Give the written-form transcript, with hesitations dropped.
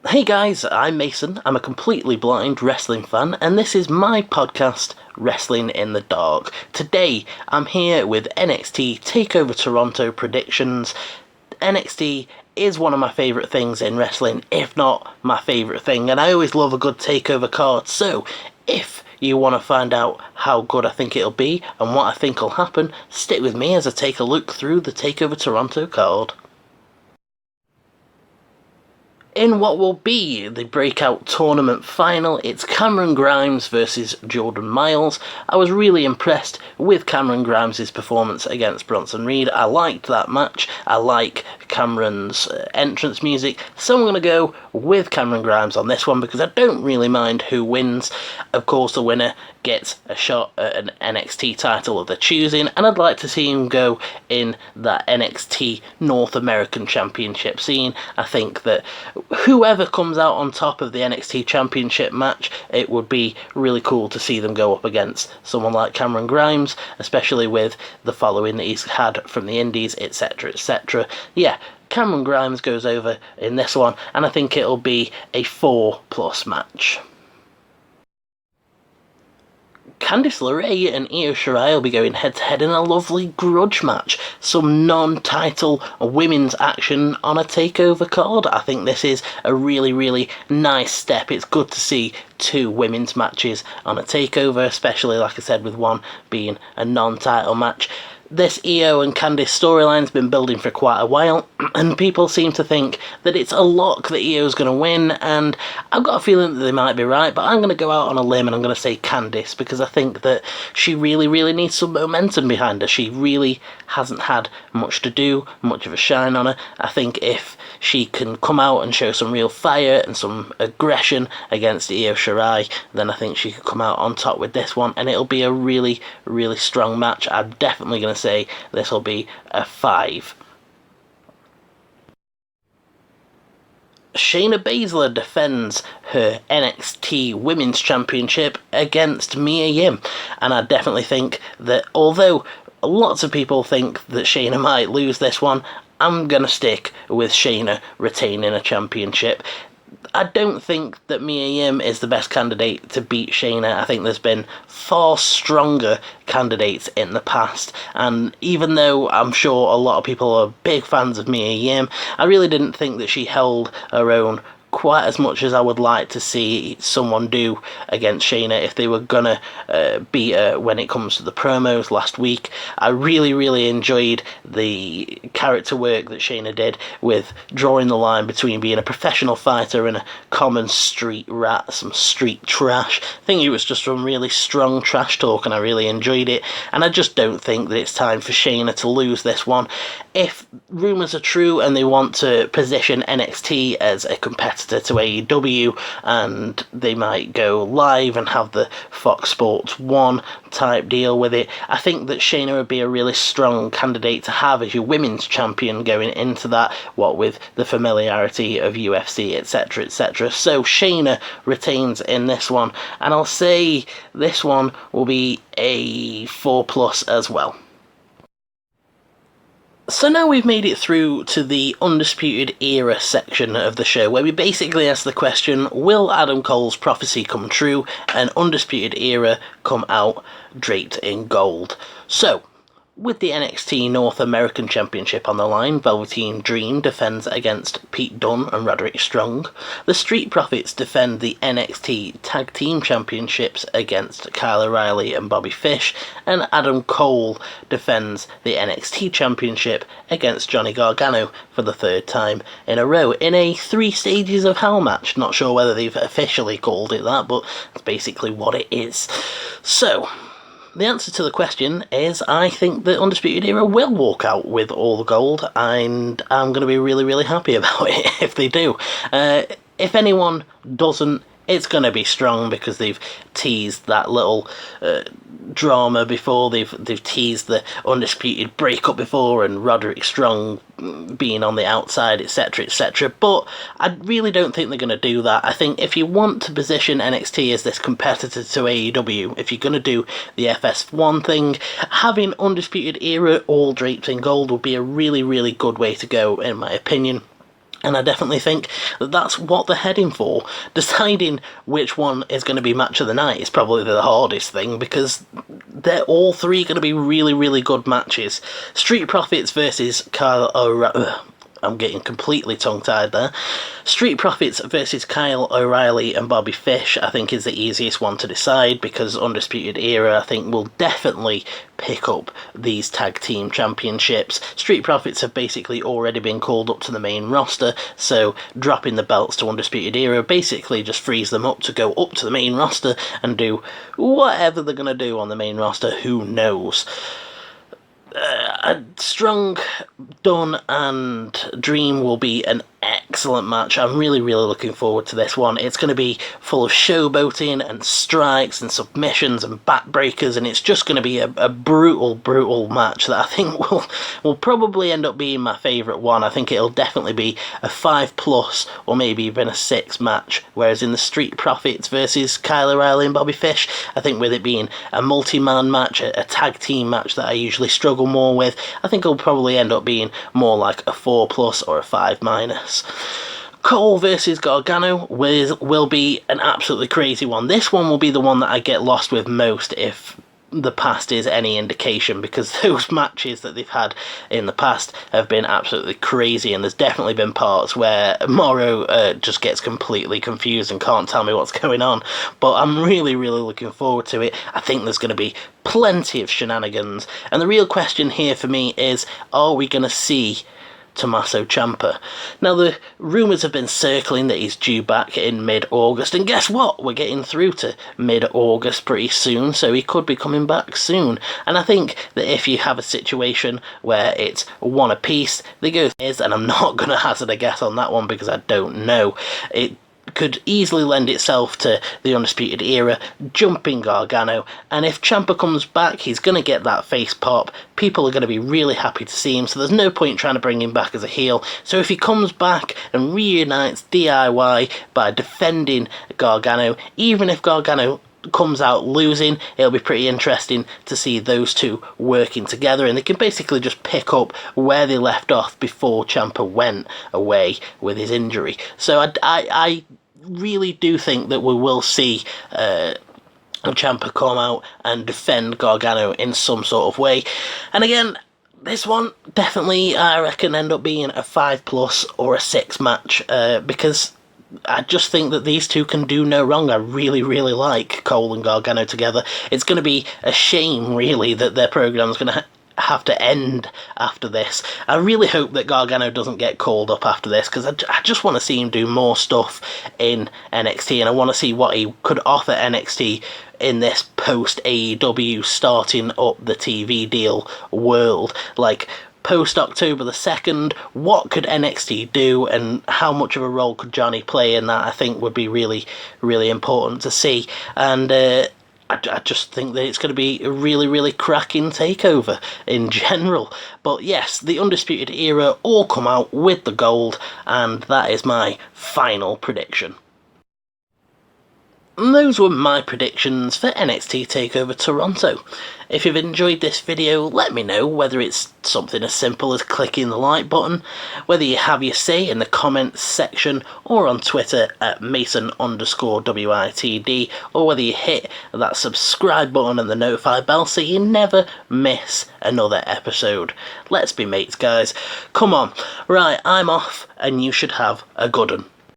Hey guys, I'm Mason. I'm a completely blind wrestling fan, and this is my podcast, Wrestling in the Dark. Today, I'm here with NXT Takeover Toronto predictions. NXT is one of my favourite things in wrestling, if not my favourite thing, and I always love a good takeover card, so if you want to find out how good I think it'll be and what I think will happen, stick with me as I take a look through the Takeover Toronto card. In what will be the breakout tournament final, it's Cameron Grimes versus Jordan Myles. I was really impressed with Cameron Grimes' performance against Bronson Reed. I liked that match. I like Cameron's entrance music, so I'm going to go with Cameron Grimes on this one because I don't really mind who wins. Of course, the winner gets a shot at an NXT title of their choosing, and I'd like to see him go in that NXT North American Championship scene. I think that whoever comes out on top of the NXT Championship match, it would be really cool to see them go up against someone like Cameron Grimes, especially with the following that he's had from the Indies, etc, etc. Yeah, Cameron Grimes goes over in this one, and I think it'll be a 4+ match. Candice Loray and Io Shirai will be going head-to-head in a lovely grudge match. Some non-title women's action on a takeover card. I think this is a really, really nice step. It's good to see two women's matches on a takeover, especially, like I said, with one being a non-title match. This Io and Candice storyline's been building for quite a while, and people seem to think that it's a lock that Io's going to win, and I've got a feeling that they might be right, but I'm going to go out on a limb and I'm going to say Candice, because I think that she really, really needs some momentum behind her. She really hasn't had much to do, much of a shine on her. I think if she can come out and show some real fire and some aggression against Io Shirai, then I think she could come out on top with this one, and it'll be a really, really strong match. I'm definitely going to say this will be a 5. Shayna Bazler defends her NXT Women's Championship against Mia Yim, and I definitely think that although lots of people think that Shayna might lose this one, I'm going to stick with Shayna retaining a championship. I don't think that Mia Yim is the best candidate to beat Shayna. I think there's been far stronger candidates in the past, and even though I'm sure a lot of people are big fans of Mia Yim, I really didn't think that she held her own quite as much as I would like to see someone do against Shayna if they were gonna beat her when it comes to the promos last week. I really, really enjoyed the character work that Shayna did with drawing the line between being a professional fighter and a common street rat, some street trash. I think it was just some really strong trash talk, and I really enjoyed it, and I just don't think that it's time for Shayna to lose this one. If rumours are true and they want to position NXT as a competitor to AEW, and they might go live and have the Fox Sports 1 type deal with it, I think that Shayna would be a really strong candidate to have as your women's champion going into that, what with the familiarity of UFC, etc, etc. So Shayna retains in this one, and I'll say this one will be a 4+ as well. So now we've made it through to the Undisputed Era section of the show, where we basically ask the question, will Adam Cole's prophecy come true and Undisputed Era come out draped in gold? So, with the NXT North American Championship on the line, Velveteen Dream defends against Pete Dunne and Roderick Strong. The Street Profits defend the NXT Tag Team Championships against Kyle O'Reilly and Bobby Fish. And Adam Cole defends the NXT Championship against Johnny Gargano for the 3rd time in a row in a 3 stages of hell match. Not sure whether they've officially called it that, but that's basically what it is. So, the answer to the question is I think the Undisputed Era will walk out with all the gold, and I'm going to be really, really happy about it if they do. If anyone doesn't, it's going to be strong because they've teased that little drama before. They've teased the Undisputed breakup before and Roderick Strong being on the outside, etc, etc. But I really don't think they're going to do that. I think if you want to position NXT as this competitor to AEW, if you're going to do the FS1 thing, having Undisputed Era all draped in gold would be a really, really good way to go, in my opinion. And I definitely think that that's what they're heading for. Deciding which one is going to be match of the night is probably the hardest thing, because they're all three going to be really, really good matches. Street Profits versus Kyle O'Reilly. I'm getting completely tongue-tied there. Street Profits versus Kyle O'Reilly and Bobby Fish, I think, is the easiest one to decide, because Undisputed Era, I think, will definitely pick up these tag team championships. Street Profits have basically already been called up to the main roster, so dropping the belts to Undisputed Era basically just frees them up to go up to the main roster and do whatever they're going to do on the main roster, who knows. A Strong, Dunn and Dream will be an excellent match. I'm really, really looking forward to this one. It's going to be full of showboating and strikes and submissions and backbreakers, and it's just going to be a brutal, brutal match that I think will probably end up being my favourite one. I think it'll definitely be a 5+ or maybe even a 6 match, whereas in the Street Profits versus Kyle O'Reilly and Bobby Fish, I think with it being a multi-man match, a tag team match that I usually struggle more with, I think it'll probably end up being more like a 4+ or a 5-. Cole versus Gargano will be an absolutely crazy one. This one will be the one that I get lost with most, if the past is any indication, because those matches that they've had in the past have been absolutely crazy, and there's definitely been parts where Morrow just gets completely confused and can't tell me what's going on. But I'm really, really looking forward to it. I think there's going to be plenty of shenanigans, and the real question here for me is, are we going to see Tommaso Ciampa? Now, the rumours have been circling that he's due back in mid-August, and guess what? We're getting through to mid-August pretty soon, so he could be coming back soon. And I think that if you have a situation where it's one apiece, they go is, and I'm not going to hazard a guess on that one because I don't know. It could easily lend itself to the Undisputed Era jumping Gargano, and if Ciampa comes back, he's going to get that face pop. People are going to be really happy to see him, so there's no point trying to bring him back as a heel. So if he comes back and reunites DIY by defending Gargano, even if Gargano comes out losing, it'll be pretty interesting to see those two working together, and they can basically just pick up where they left off before Ciampa went away with his injury. So I really do think that we will see Ciampa come out and defend Gargano in some sort of way. And again, this one definitely, I reckon, end up being a 5+ or a 6 match, because I just think that these two can do no wrong. I really, really like Cole and Gargano together. It's going to be a shame, really, that their program's going to have to end after this. I really hope that Gargano doesn't get called up after this, because I just want to see him do more stuff in NXT, and I want to see what he could offer NXT in this post AEW starting up the TV deal world. Like, post October the 2nd, what could NXT do, and how much of a role could Johnny play in that, I think would be really, really important to see. And I just think that it's going to be a really, really cracking takeover in general. But yes, the Undisputed Era all come out with the gold, and that is my final prediction. And those were my predictions for NXT Takeover Toronto. If you've enjoyed this video, let me know, whether it's something as simple as clicking the like button, whether you have your say in the comments section or on Twitter at Mason_WITD, or whether you hit that subscribe button and the notify bell so you never miss another episode. Let's be mates, guys. Come on. Right, I'm off, and you should have a good one.